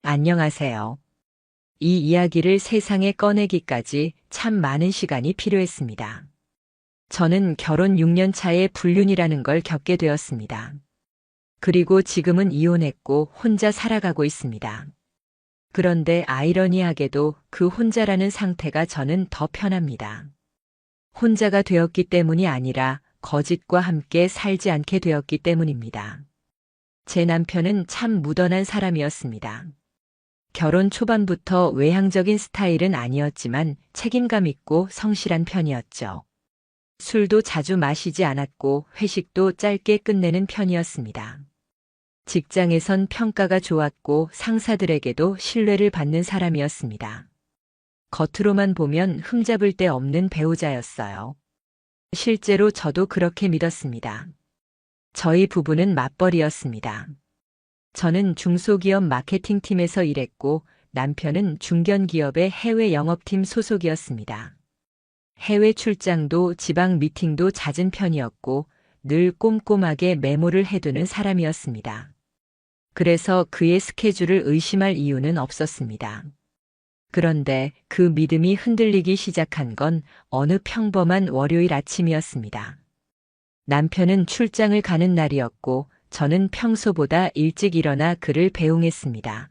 안녕하세요. 이 이야기를 세상에 꺼내기까지 참 많은 시간이 필요했습니다. 저는 결혼 6년 차에 불륜이라는 걸 겪게 되었습니다. 그리고 지금은 이혼했고 혼자 살아가고 있습니다. 그런데 아이러니하게도 그 혼자라는 상태가 저는 더 편합니다. 혼자가 되었기 때문이 아니라 거짓과 함께 살지 않게 되었기 때문입니다. 제 남편은 참 무던한 사람이었습니다. 결혼 초반부터 외향적인 스타일은 아니었지만 책임감 있고 성실한 편이었죠. 술도 자주 마시지 않았고 회식도 짧게 끝내는 편이었습니다. 직장에선 평가가 좋았고 상사들에게도 신뢰를 받는 사람이었습니다. 겉으로만 보면 흠잡을 데 없는 배우자였어요. 실제로 저도 그렇게 믿었습니다. 저희 부부는 맞벌이였습니다. 저는 중소기업 마케팅팀에서 일했고 남편은 중견기업의 해외 영업팀 소속이었습니다. 해외 출장도 지방 미팅도 잦은 편이었고 늘 꼼꼼하게 메모를 해두는 사람이었습니다. 그래서 그의 스케줄을 의심할 이유는 없었습니다. 그런데 그 믿음이 흔들리기 시작한 건 어느 평범한 월요일 아침이었습니다. 남편은 출장을 가는 날이었고 저는 평소보다 일찍 일어나 그를 배웅했습니다.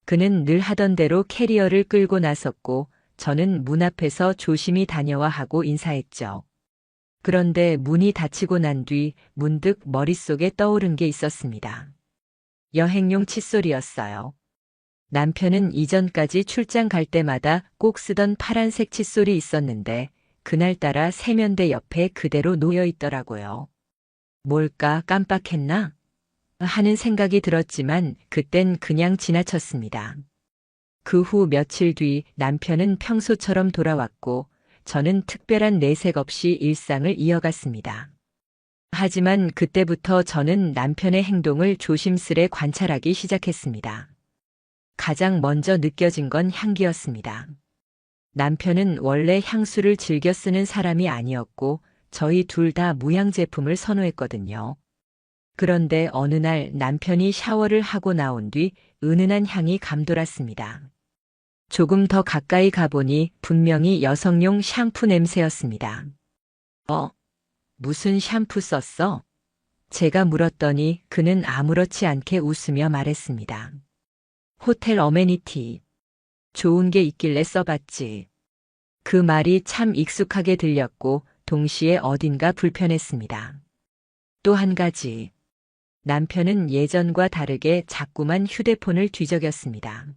그는 늘 하던 대로 캐리어를 끌고 나섰고 저는 문 앞에서 조심히 다녀와 하고 인사했죠. 그런데 문이 닫히고 난 뒤 문득 머릿속에 떠오른 게 있었습니다. 여행용 칫솔이었어요. 남편은 이전까지 출장 갈 때마다 꼭 쓰던 파란색 칫솔이 있었는데 그날따라 세면대 옆에 그대로 놓여 있더라고요. 뭘까 깜빡했나? 하는 생각이 들었지만 그땐 그냥 지나쳤습니다. 그 후 며칠 뒤 남편은 평소처럼 돌아왔고 저는 특별한 내색 없이 일상을 이어갔습니다. 하지만 그때부터 저는 남편의 행동을 조심스레 관찰하기 시작했습니다. 가장 먼저 느껴진 건 향기였습니다. 남편은 원래 향수를 즐겨 쓰는 사람이 아니었고 저희 둘 다 무향 제품을 선호했거든요. 그런데 어느 날 남편이 샤워를 하고 나온 뒤 은은한 향이 감돌았습니다. 조금 더 가까이 가보니 분명히 여성용 샴푸 냄새였습니다. 무슨 샴푸 썼어? 제가 물었더니 그는 아무렇지 않게 웃으며 말했습니다. 호텔 어메니티. 좋은 게 있길래 써봤지. 그 말이 참 익숙하게 들렸고 동시에 어딘가 불편했습니다. 또 한 가지. 남편은 예전과 다르게 자꾸만 휴대폰을 뒤적였습니다.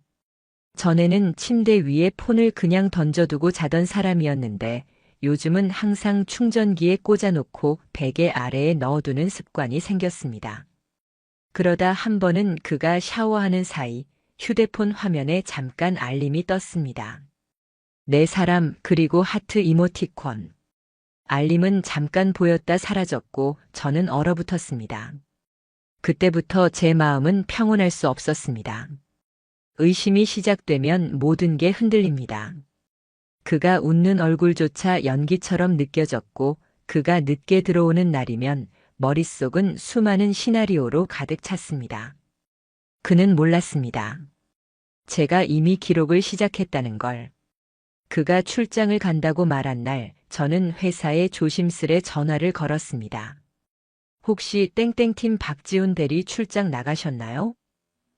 전에는 침대 위에 폰을 그냥 던져두고 자던 사람이었는데 요즘은 항상 충전기에 꽂아놓고 베개 아래에 넣어두는 습관이 생겼습니다. 그러다 한 번은 그가 샤워하는 사이 휴대폰 화면에 잠깐 알림이 떴습니다. 내 사람 그리고 하트 이모티콘. 알림은 잠깐 보였다 사라졌고 저는 얼어붙었습니다. 그때부터 제 마음은 평온할 수 없었습니다. 의심이 시작되면 모든 게 흔들립니다. 그가 웃는 얼굴조차 연기처럼 느껴졌고 그가 늦게 들어오는 날이면 머릿속은 수많은 시나리오로 가득 찼습니다. 그는 몰랐습니다. 제가 이미 기록을 시작했다는 걸. 그가 출장을 간다고 말한 날 저는 회사에 조심스레 전화를 걸었습니다. 혹시 땡땡팀 박지훈 대리 출장 나가셨나요?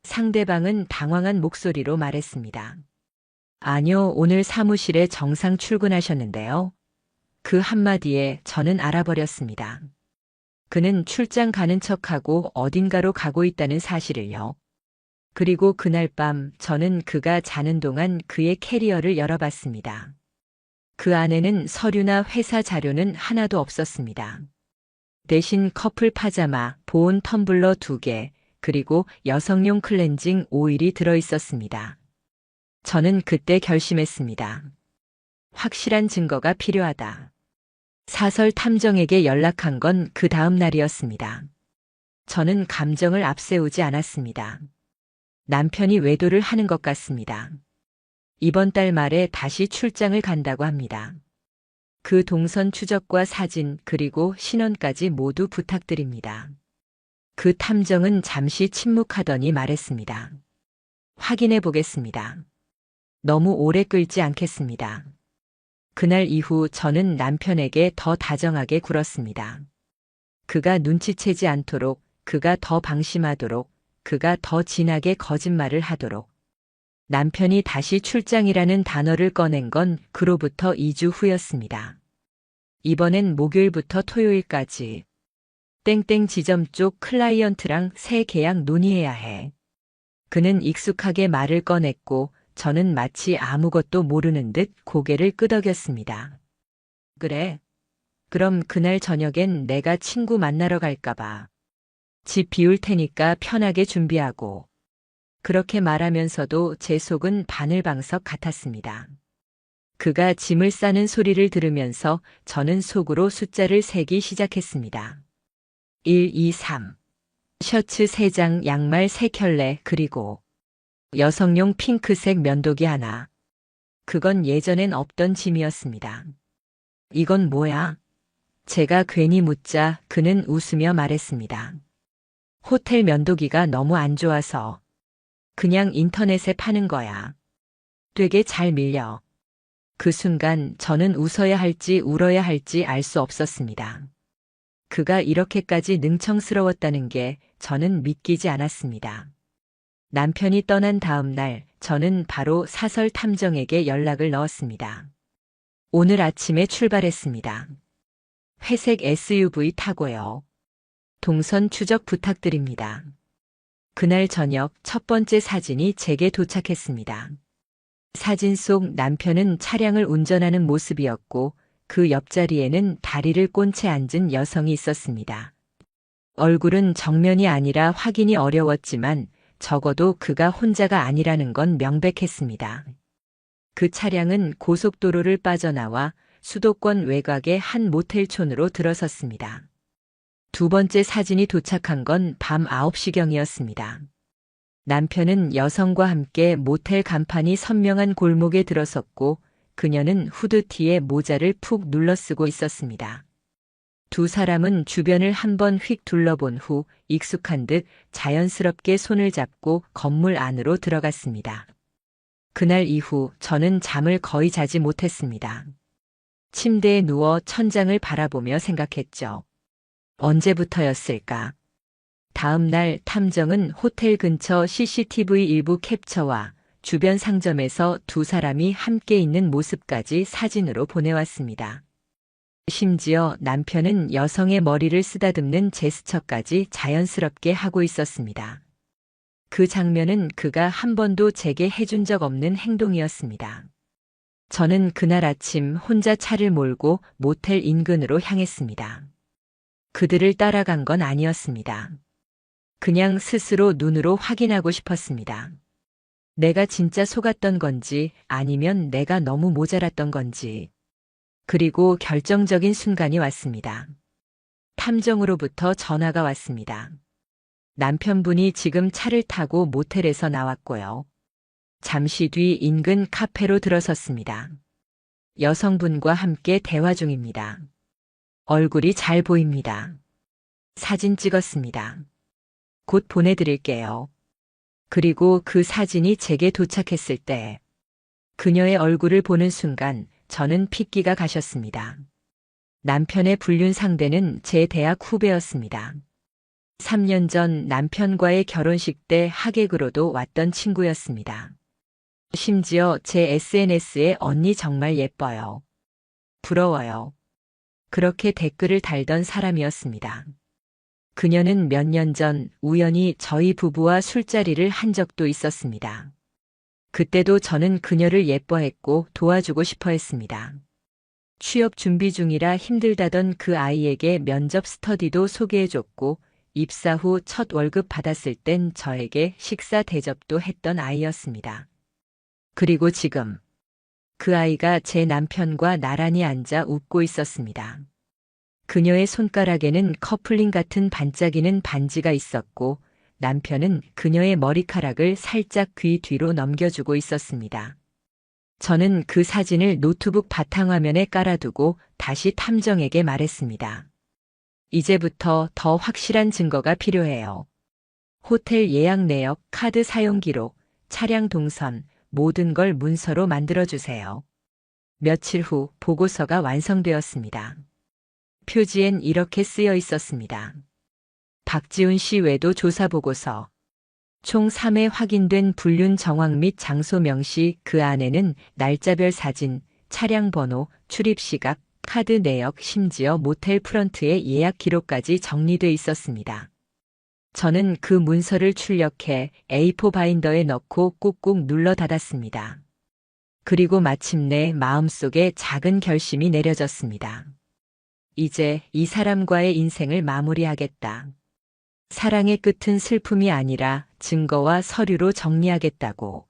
상대방은 당황한 목소리로 말했습니다. 아니요, 오늘 사무실에 정상 출근하셨는데요. 그 한마디에 저는 알아버렸습니다. 그는 출장 가는 척하고 어딘가로 가고 있다는 사실을요. 그리고 그날 밤 저는 그가 자는 동안 그의 캐리어를 열어봤습니다. 그 안에는 서류나 회사 자료는 하나도 없었습니다. 대신 커플 파자마, 보온 텀블러 2개, 그리고 여성용 클렌징 오일이 들어있었습니다. 저는 그때 결심했습니다. 확실한 증거가 필요하다. 사설 탐정에게 연락한 건 그 다음 날이었습니다. 저는 감정을 앞세우지 않았습니다. 남편이 외도를 하는 것 같습니다. 이번 달 말에 다시 출장을 간다고 합니다. 그 동선 추적과 사진 그리고 신원까지 모두 부탁드립니다. 그 탐정은 잠시 침묵하더니 말했습니다. 확인해 보겠습니다. 너무 오래 끌지 않겠습니다. 그날 이후 저는 남편에게 더 다정하게 굴었습니다. 그가 눈치채지 않도록, 그가 더 방심하도록, 그가 더 진하게 거짓말을 하도록. 남편이 다시 출장이라는 단어를 꺼낸 건 그로부터 2주 후였습니다. 이번엔 목요일부터 토요일까지. 땡땡 지점 쪽 클라이언트랑 새 계약 논의해야 해. 그는 익숙하게 말을 꺼냈고 저는 마치 아무것도 모르는 듯 고개를 끄덕였습니다. 그래. 그럼 그날 저녁엔 내가 친구 만나러 갈까봐. 집 비울 테니까 편하게 준비하고. 그렇게 말하면서도 제 속은 바늘방석 같았습니다. 그가 짐을 싸는 소리를 들으면서 저는 속으로 숫자를 세기 시작했습니다. 1, 2, 3. 셔츠 3장, 양말 3켤레, 그리고 여성용 핑크색 면도기 하나. 그건 예전엔 없던 짐이었습니다. 이건 뭐야? 제가 괜히 묻자 그는 웃으며 말했습니다. 호텔 면도기가 너무 안 좋아서. 그냥 인터넷에 파는 거야. 되게 잘 밀려. 그 순간 저는 웃어야 할지 울어야 할지 알 수 없었습니다. 그가 이렇게까지 능청스러웠다는 게 저는 믿기지 않았습니다. 남편이 떠난 다음 날 저는 바로 사설 탐정에게 연락을 넣었습니다. 오늘 아침에 출발했습니다. 회색 SUV 타고요. 동선 추적 부탁드립니다. 그날 저녁 첫 번째 사진이 제게 도착했습니다. 사진 속 남편은 차량을 운전하는 모습이었고 그 옆자리에는 다리를 꼰 채 앉은 여성이 있었습니다. 얼굴은 정면이 아니라 확인이 어려웠지만 적어도 그가 혼자가 아니라는 건 명백했습니다. 그 차량은 고속도로를 빠져나와 수도권 외곽의 한 모텔촌으로 들어섰습니다. 두 번째 사진이 도착한 건 밤 9시경이었습니다. 남편은 여성과 함께 모텔 간판이 선명한 골목에 들어섰고 그녀는 후드티에 모자를 푹 눌러쓰고 있었습니다. 두 사람은 주변을 한번 휙 둘러본 후 익숙한 듯 자연스럽게 손을 잡고 건물 안으로 들어갔습니다. 그날 이후 저는 잠을 거의 자지 못했습니다. 침대에 누워 천장을 바라보며 생각했죠. 언제부터였을까? 다음 날 탐정은 호텔 근처 CCTV 일부 캡처와 주변 상점에서 두 사람이 함께 있는 모습까지 사진으로 보내왔습니다. 심지어 남편은 여성의 머리를 쓰다듬는 제스처까지 자연스럽게 하고 있었습니다. 그 장면은 그가 한 번도 제게 해준 적 없는 행동이었습니다. 저는 그날 아침 혼자 차를 몰고 모텔 인근으로 향했습니다. 그들을 따라간 건 아니었습니다. 그냥 스스로 눈으로 확인하고 싶었습니다. 내가 진짜 속았던 건지 아니면 내가 너무 모자랐던 건지. 그리고 결정적인 순간이 왔습니다. 탐정으로부터 전화가 왔습니다. 남편분이 지금 차를 타고 모텔에서 나왔고요. 잠시 뒤 인근 카페로 들어섰습니다. 여성분과 함께 대화 중입니다. 얼굴이 잘 보입니다. 사진 찍었습니다. 곧 보내드릴게요. 그리고 그 사진이 제게 도착했을 때 그녀의 얼굴을 보는 순간 저는 핏기가 가셨습니다. 남편의 불륜 상대는 제 대학 후배였습니다. 3년 전 남편과의 결혼식 때 하객으로도 왔던 친구였습니다. 심지어 제 SNS에 언니 정말 예뻐요. 부러워요. 그렇게 댓글을 달던 사람이었습니다. 그녀는 몇 년 전 우연히 저희 부부와 술자리를 한 적도 있었습니다. 그때도 저는 그녀를 예뻐했고 도와주고 싶어 했습니다. 취업 준비 중이라 힘들다던 그 아이에게 면접 스터디도 소개해줬고 입사 후 첫 월급 받았을 땐 저에게 식사 대접도 했던 아이였습니다. 그리고 지금 그 아이가 제 남편과 나란히 앉아 웃고 있었습니다. 그녀의 손가락에는 커플링 같은 반짝이는 반지가 있었고 남편은 그녀의 머리카락을 살짝 귀 뒤로 넘겨주고 있었습니다. 저는 그 사진을 노트북 바탕화면에 깔아두고 다시 탐정에게 말했습니다. 이제부터 더 확실한 증거가 필요해요. 호텔 예약 내역, 카드 사용 기록, 차량 동선, 모든 걸 문서로 만들어주세요. 며칠 후 보고서가 완성되었습니다. 표지엔 이렇게 쓰여 있었습니다. 박지훈 씨 외도 조사 보고서. 총 3회 확인된 불륜 정황 및 장소 명시, 그 안에는 날짜별 사진, 차량 번호, 출입 시각, 카드 내역, 심지어 모텔 프런트의 예약 기록까지 정리돼 있었습니다. 저는 그 문서를 출력해 A4 바인더에 넣고 꾹꾹 눌러 닫았습니다. 그리고 마침내 마음속에 작은 결심이 내려졌습니다. 이제 이 사람과의 인생을 마무리하겠다. 사랑의 끝은 슬픔이 아니라 증거와 서류로 정리하겠다고.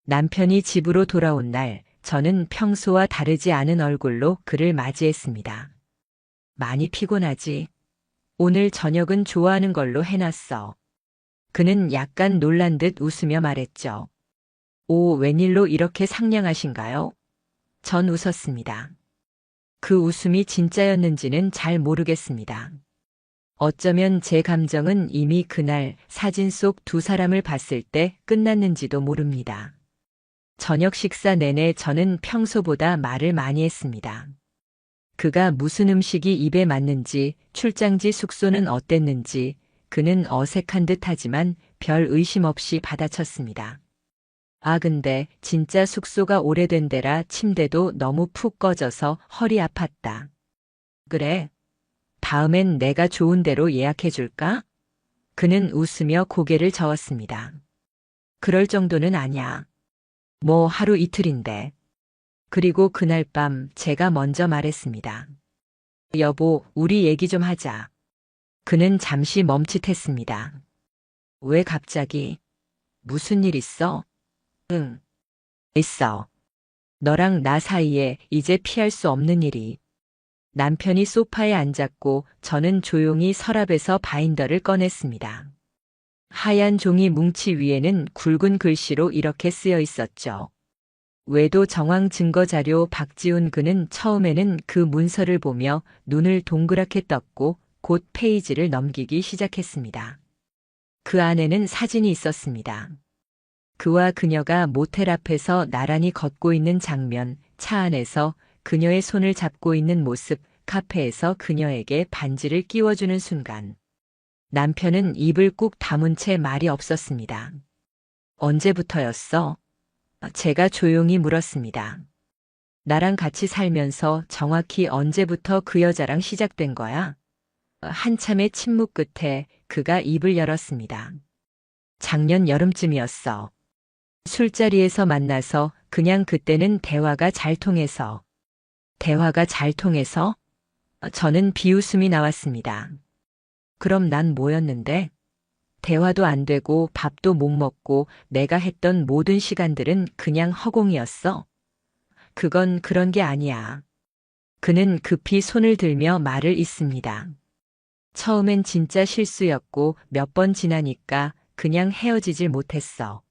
남편이 집으로 돌아온 날, 저는 평소와 다르지 않은 얼굴로 그를 맞이했습니다. 많이 피곤하지? 오늘 저녁은 좋아하는 걸로 해놨어. 그는 약간 놀란 듯 웃으며 말했죠. 오, 웬일로 이렇게 상냥하신가요? 전 웃었습니다. 그 웃음이 진짜였는지는 잘 모르겠습니다. 어쩌면 제 감정은 이미 그날 사진 속 두 사람을 봤을 때 끝났는지도 모릅니다. 저녁 식사 내내 저는 평소보다 말을 많이 했습니다. 그가 무슨 음식이 입에 맞는지, 출장지 숙소는 어땠는지, 그는 어색한 듯 하지만 별 의심 없이 받아쳤습니다. 아, 근데 진짜 숙소가 오래된 데라 침대도 너무 푹 꺼져서 허리 아팠다. 그래? 다음엔 내가 좋은 데로 예약해 줄까? 그는 웃으며 고개를 저었습니다. 그럴 정도는 아니야. 뭐 하루 이틀인데. 그리고 그날 밤 제가 먼저 말했습니다. 여보, 우리 얘기 좀 하자. 그는 잠시 멈칫했습니다. 왜 갑자기? 무슨 일 있어? 응. 있어. 너랑 나 사이에 이제 피할 수 없는 일이. 남편이 소파에 앉았고 저는 조용히 서랍에서 바인더를 꺼냈습니다. 하얀 종이 뭉치 위에는 굵은 글씨로 이렇게 쓰여 있었죠. 외도 정황 증거 자료 박지훈. 그는 처음에는 그 문서를 보며 눈을 동그랗게 떴고 곧 페이지를 넘기기 시작했습니다. 그 안에는 사진이 있었습니다. 그와 그녀가 모텔 앞에서 나란히 걷고 있는 장면, 차 안에서 그녀의 손을 잡고 있는 모습, 카페에서 그녀에게 반지를 끼워주는 순간. 남편은 입을 꾹 다문 채 말이 없었습니다. 언제부터였어? 제가 조용히 물었습니다. 나랑 같이 살면서 정확히 언제부터 그 여자랑 시작된 거야? 한참의 침묵 끝에 그가 입을 열었습니다. 작년 여름쯤이었어. 술자리에서 만나서 그냥 그때는 대화가 잘 통해서. 대화가 잘 통해서? 저는 비웃음이 나왔습니다. 그럼 난 뭐였는데? 대화도 안 되고 밥도 못 먹고 내가 했던 모든 시간들은 그냥 허공이었어. 그건 그런 게 아니야. 그는 급히 손을 들며 말을 잇습니다. 처음엔 진짜 실수였고 몇 번 지나니까 그냥 헤어지질 못했어.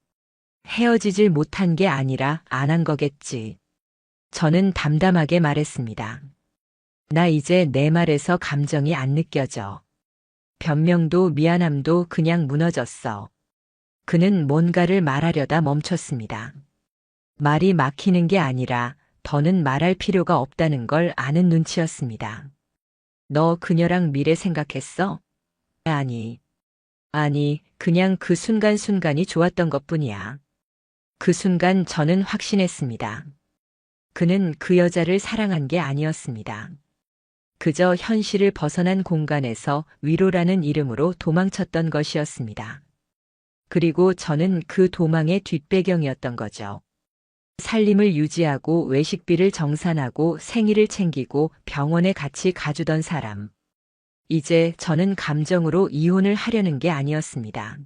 헤어지질 못한 게 아니라 안 한 거겠지. 저는 담담하게 말했습니다. 나 이제 내 말에서 감정이 안 느껴져. 변명도 미안함도 그냥 무너졌어. 그는 뭔가를 말하려다 멈췄습니다. 말이 막히는 게 아니라 더는 말할 필요가 없다는 걸 아는 눈치였습니다. 너 그녀랑 미래 생각했어? 아니, 그냥 그 순간순간이 좋았던 것뿐이야. 그 순간 저는 확신했습니다. 그는 그 여자를 사랑한 게 아니었습니다. 그저 현실을 벗어난 공간에서 위로라는 이름으로 도망쳤던 것이었습니다. 그리고 저는 그 도망의 뒷배경이었던 거죠. 살림을 유지하고 외식비를 정산하고 생일을 챙기고 병원에 같이 가주던 사람. 이제 저는 감정으로 이혼을 하려는 게 아니었습니다.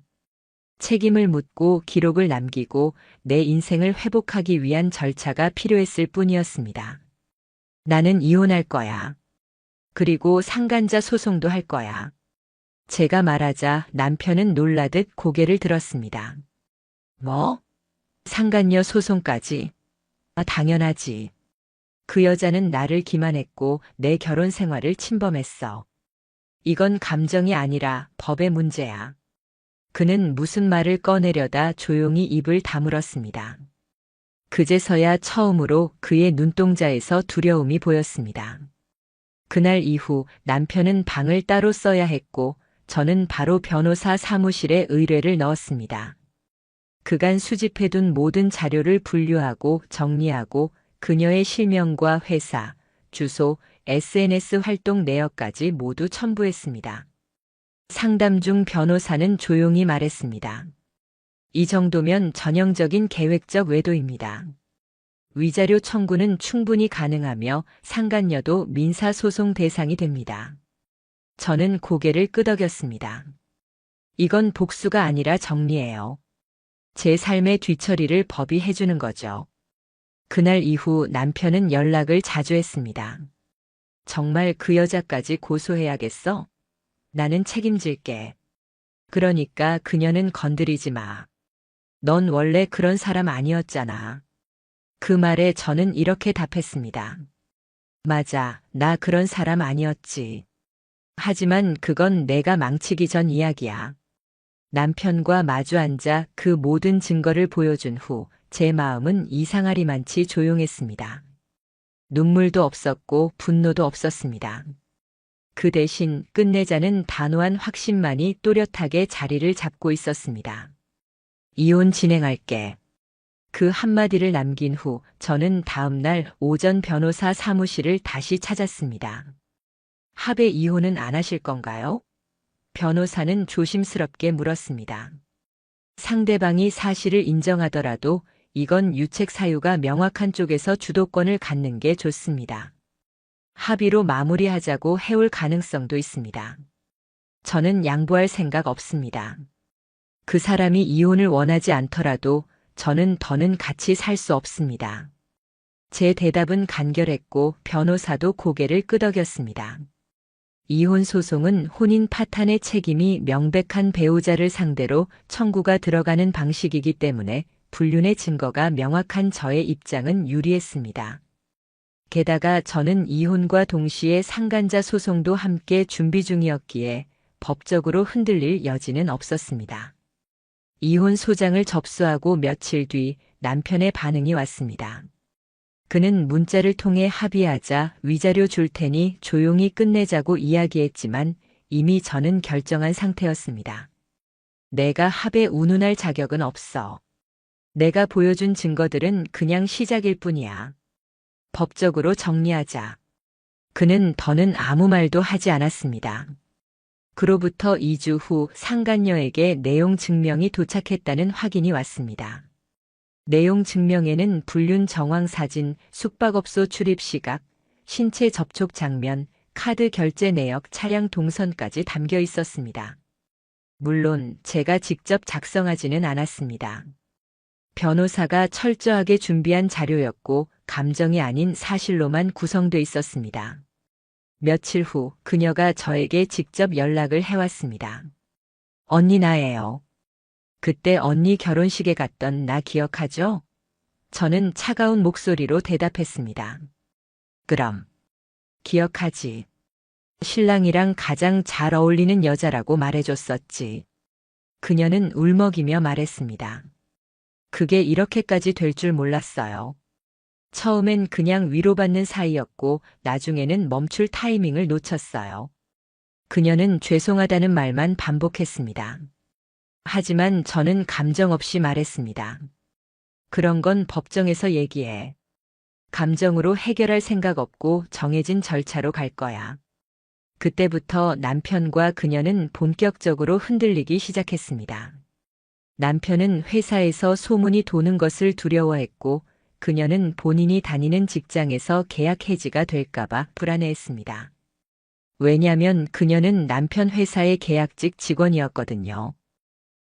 책임을 묻고 기록을 남기고 내 인생을 회복하기 위한 절차가 필요했을 뿐이었습니다. 나는 이혼할 거야. 그리고 상간자 소송도 할 거야. 제가 말하자 남편은 놀라듯 고개를 들었습니다. 뭐? 상간녀 소송까지? 당연하지. 그 여자는 나를 기만했고 내 결혼 생활을 침범했어. 이건 감정이 아니라 법의 문제야. 그는 무슨 말을 꺼내려다 조용히 입을 다물었습니다. 그제서야 처음으로 그의 눈동자에서 두려움이 보였습니다. 그날 이후 남편은 방을 따로 써야 했고 저는 바로 변호사 사무실에 의뢰를 넣었습니다. 그간 수집해둔 모든 자료를 분류하고 정리하고 그녀의 실명과 회사, 주소, SNS 활동 내역까지 모두 첨부했습니다. 상담 중 변호사는 조용히 말했습니다. 이 정도면 전형적인 계획적 외도입니다. 위자료 청구는 충분히 가능하며 상간녀도 민사소송 대상이 됩니다. 저는 고개를 끄덕였습니다. 이건 복수가 아니라 정리예요. 제 삶의 뒤처리를 법이 해주는 거죠. 그날 이후 남편은 연락을 자주 했습니다. 정말 그 여자까지 고소해야겠어? 나는 책임질게. 그러니까 그녀는 건드리지 마. 넌 원래 그런 사람 아니었잖아. 그 말에 저는 이렇게 답했습니다. 맞아, 나 그런 사람 아니었지. 하지만 그건 내가 망치기 전 이야기야. 남편과 마주 앉아 그 모든 증거를 보여준 후 제 마음은 이상하리만치 조용했습니다. 눈물도 없었고 분노도 없었습니다. 그 대신 끝내자는 단호한 확신만이 또렷하게 자리를 잡고 있었습니다. 이혼 진행할게. 그 한마디를 남긴 후 저는 다음 날 오전 변호사 사무실을 다시 찾았습니다. 합의 이혼은 안 하실 건가요? 변호사는 조심스럽게 물었습니다. 상대방이 사실을 인정하더라도 이건 유책 사유가 명확한 쪽에서 주도권을 갖는 게 좋습니다. 합의로 마무리하자고 해올 가능성도 있습니다. 저는 양보할 생각 없습니다. 그 사람이 이혼을 원하지 않더라도 저는 더는 같이 살 수 없습니다. 제 대답은 간결했고 변호사도 고개를 끄덕였습니다. 이혼 소송은 혼인 파탄의 책임이 명백한 배우자를 상대로 청구가 들어가는 방식이기 때문에 불륜의 증거가 명확한 저의 입장은 유리했습니다. 게다가 저는 이혼과 동시에 상간자 소송도 함께 준비 중이었기에 법적으로 흔들릴 여지는 없었습니다. 이혼 소장을 접수하고 며칠 뒤 남편의 반응이 왔습니다. 그는 문자를 통해 합의하자 위자료 줄 테니 조용히 끝내자고 이야기했지만 이미 저는 결정한 상태였습니다. 내가 합에 운운할 자격은 없어. 내가 보여준 증거들은 그냥 시작일 뿐이야. 법적으로 정리하자. 그는 더는 아무 말도 하지 않았습니다. 그로부터 2주 후 상간녀에게 내용 증명이 도착했다는 확인이 왔습니다. 내용 증명에는 불륜 정황 사진, 숙박업소 출입 시각, 신체 접촉 장면, 카드 결제 내역, 차량 동선까지 담겨 있었습니다. 물론 제가 직접 작성하지는 않았습니다. 변호사가 철저하게 준비한 자료였고 감정이 아닌 사실로만 구성돼 있었습니다. 며칠 후 그녀가 저에게 직접 연락을 해왔습니다. 언니 나예요. 그때 언니 결혼식에 갔던 나 기억하죠? 저는 차가운 목소리로 대답했습니다. 그럼. 기억하지. 신랑이랑 가장 잘 어울리는 여자라고 말해줬었지. 그녀는 울먹이며 말했습니다. 그게 이렇게까지 될 줄 몰랐어요. 처음엔 그냥 위로받는 사이였고 나중에는 멈출 타이밍을 놓쳤어요. 그녀는 죄송하다는 말만 반복했습니다. 하지만 저는 감정 없이 말했습니다. 그런 건 법정에서 얘기해. 감정으로 해결할 생각 없고 정해진 절차로 갈 거야. 그때부터 남편과 그녀는 본격적으로 흔들리기 시작했습니다. 남편은 회사에서 소문이 도는 것을 두려워했고 그녀는 본인이 다니는 직장에서 계약 해지가 될까봐 불안해했습니다. 왜냐면 그녀는 남편 회사의 계약직 직원이었거든요.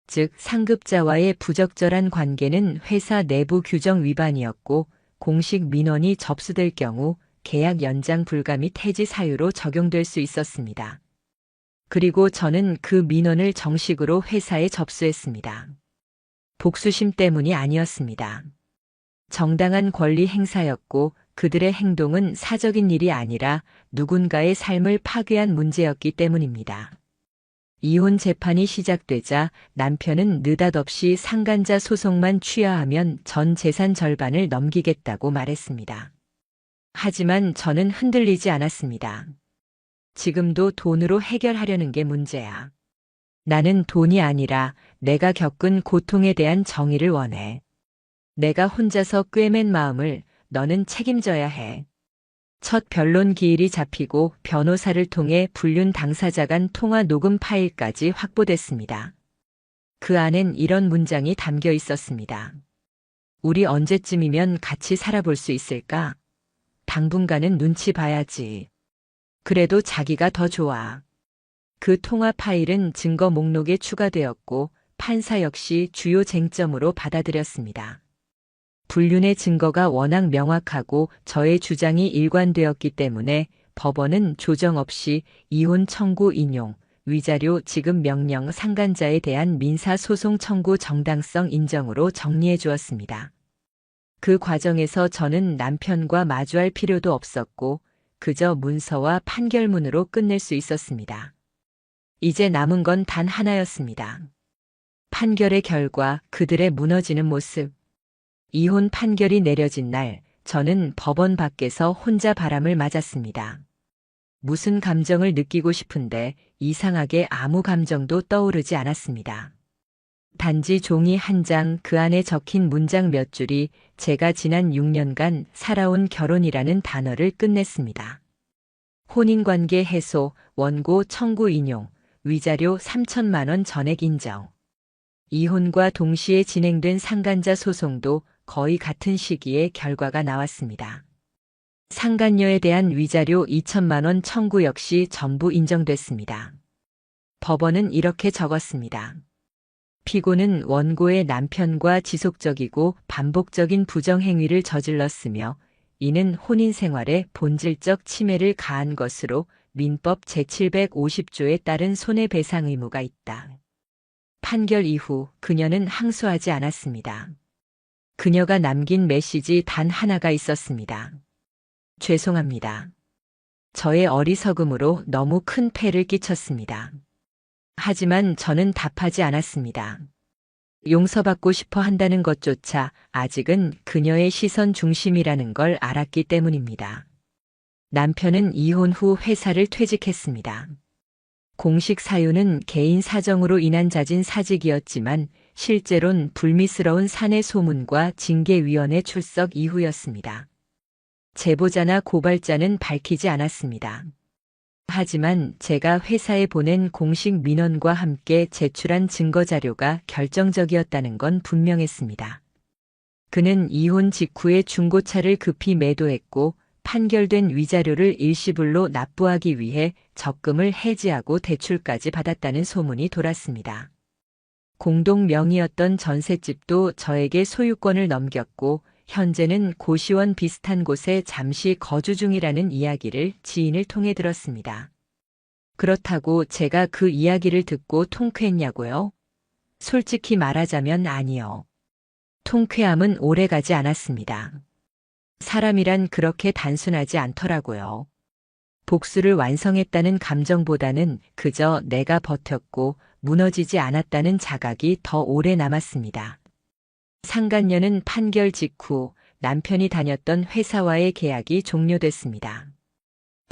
즉 상급자와의 부적절한 관계는 회사 내부 규정 위반이었고 공식 민원이 접수될 경우 계약 연장 불가 및 해지 사유로 적용될 수 있었습니다. 그리고 저는 그 민원을 정식으로 회사에 접수했습니다. 복수심 때문이 아니었습니다. 정당한 권리 행사였고 그들의 행동은 사적인 일이 아니라 누군가의 삶을 파괴한 문제였기 때문입니다. 이혼 재판이 시작되자 남편은 느닷없이 상간자 소송만 취하하면 전 재산 절반을 넘기겠다고 말했습니다. 하지만 저는 흔들리지 않았습니다. 지금도 돈으로 해결하려는 게 문제야. 나는 돈이 아니라 내가 겪은 고통에 대한 정의를 원해. 내가 혼자서 꿰맨 마음을 너는 책임져야 해. 첫 변론 기일이 잡히고 변호사를 통해 불륜 당사자 간 통화 녹음 파일까지 확보됐습니다. 그 안엔 이런 문장이 담겨 있었습니다. 우리 언제쯤이면 같이 살아볼 수 있을까? 당분간은 눈치 봐야지. 그래도 자기가 더 좋아. 그 통화 파일은 증거 목록에 추가되었고 판사 역시 주요 쟁점으로 받아들였습니다. 불륜의 증거가 워낙 명확하고 저의 주장이 일관되었기 때문에 법원은 조정 없이 이혼 청구 인용, 위자료 지급 명령 상간자에 대한 민사소송 청구 정당성 인정으로 정리해 주었습니다. 그 과정에서 저는 남편과 마주할 필요도 없었고 그저 문서와 판결문으로 끝낼 수 있었습니다. 이제 남은 건 단 하나였습니다. 판결의 결과, 그들의 무너지는 모습. 이혼 판결이 내려진 날, 저는 법원 밖에서 혼자 바람을 맞았습니다. 무슨 감정을 느끼고 싶은데 이상하게 아무 감정도 떠오르지 않았습니다. 단지 종이 한 장 그 안에 적힌 문장 몇 줄이 제가 지난 6년간 살아온 결혼이라는 단어를 끝냈습니다. 혼인관계 해소, 원고 청구 인용, 위자료 3천만 원 전액 인정. 이혼과 동시에 진행된 상간자 소송도 거의 같은 시기에 결과가 나왔습니다. 상간녀에 대한 위자료 2천만 원 청구 역시 전부 인정됐습니다. 법원은 이렇게 적었습니다. 피고는 원고의 남편과 지속적이고 반복적인 부정행위를 저질렀으며 이는 혼인 생활에 본질적 침해를 가한 것으로 민법 제750조에 따른 손해배상 의무가 있다. 판결 이후 그녀는 항소하지 않았습니다. 그녀가 남긴 메시지 단 하나가 있었습니다. 죄송합니다. 저의 어리석음으로 너무 큰 폐를 끼쳤습니다. 하지만 저는 답하지 않았습니다. 용서받고 싶어 한다는 것조차 아직은 그녀의 시선 중심이라는 걸 알았기 때문입니다. 남편은 이혼 후 회사를 퇴직했습니다. 공식 사유는 개인 사정으로 인한 잦은 사직이었지만 실제론 불미스러운 사내 소문과 징계위원회 출석 이후였습니다. 제보자나 고발자는 밝히지 않았습니다. 하지만 제가 회사에 보낸 공식 민원과 함께 제출한 증거자료가 결정적이었다는 건 분명했습니다. 그는 이혼 직후에 중고차를 급히 매도했고 판결된 위자료를 일시불로 납부하기 위해 적금을 해지하고 대출까지 받았다는 소문이 돌았습니다. 공동 명의였던 전셋집도 저에게 소유권을 넘겼고 현재는 고시원 비슷한 곳에 잠시 거주 중이라는 이야기를 지인을 통해 들었습니다. 그렇다고 제가 그 이야기를 듣고 통쾌했냐고요? 솔직히 말하자면 아니요. 통쾌함은 오래가지 않았습니다. 사람이란 그렇게 단순하지 않더라고요. 복수를 완성했다는 감정보다는 그저 내가 버텼고 무너지지 않았다는 자각이 더 오래 남았습니다. 상간녀는 판결 직후 남편이 다녔던 회사와의 계약이 종료됐습니다.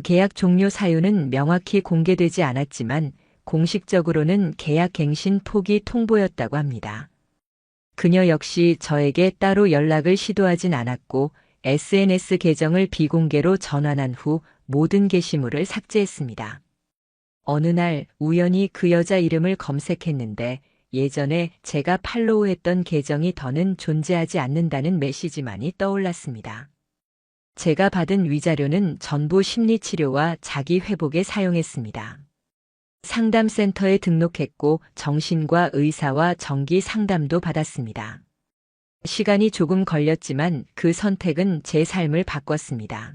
계약 종료 사유는 명확히 공개되지 않았지만 공식적으로는 계약 갱신 포기 통보였다고 합니다. 그녀 역시 저에게 따로 연락을 시도하진 않았고 SNS 계정을 비공개로 전환한 후 모든 게시물을 삭제했습니다. 어느 날 우연히 그 여자 이름을 검색했는데 예전에 제가 팔로우했던 계정이 더는 존재하지 않는다는 메시지만이 떠올랐습니다. 제가 받은 위자료는 전부 심리치료와 자기 회복에 사용했습니다. 상담센터에 등록했고 정신과 의사와 정기 상담도 받았습니다. 시간이 조금 걸렸지만 그 선택은 제 삶을 바꿨습니다.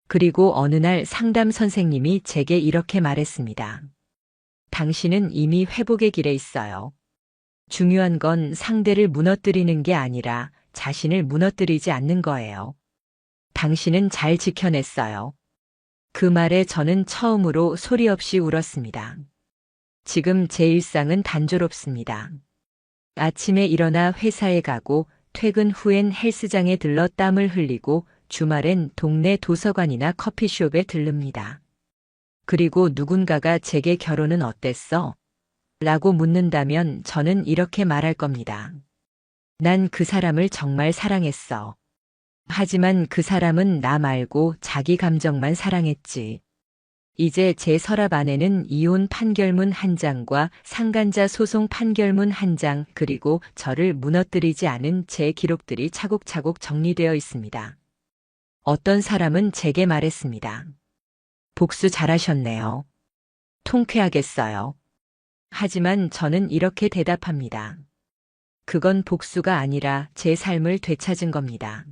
그리고 어느 날 상담 선생님이 제게 이렇게 말했습니다. 당신은 이미 회복의 길에 있어요. 중요한 건 상대를 무너뜨리는 게 아니라 자신을 무너뜨리지 않는 거예요. 당신은 잘 지켜냈어요. 그 말에 저는 처음으로 소리 없이 울었습니다. 지금 제 일상은 단조롭습니다. 아침에 일어나 회사에 가고 퇴근 후엔 헬스장에 들러 땀을 흘리고 주말엔 동네 도서관이나 커피숍에 들릅니다. 그리고 누군가가 제게 결혼은 어땠어? 라고 묻는다면 저는 이렇게 말할 겁니다. 난 그 사람을 정말 사랑했어. 하지만 그 사람은 나 말고 자기 감정만 사랑했지. 이제 제 서랍 안에는 이혼 판결문 한 장과 상간자 소송 판결문 한 장, 그리고 저를 무너뜨리지 않은 제 기록들이 차곡차곡 정리되어 있습니다. 어떤 사람은 제게 말했습니다. 복수 잘하셨네요. 통쾌하겠어요. 하지만 저는 이렇게 대답합니다. 그건 복수가 아니라 제 삶을 되찾은 겁니다.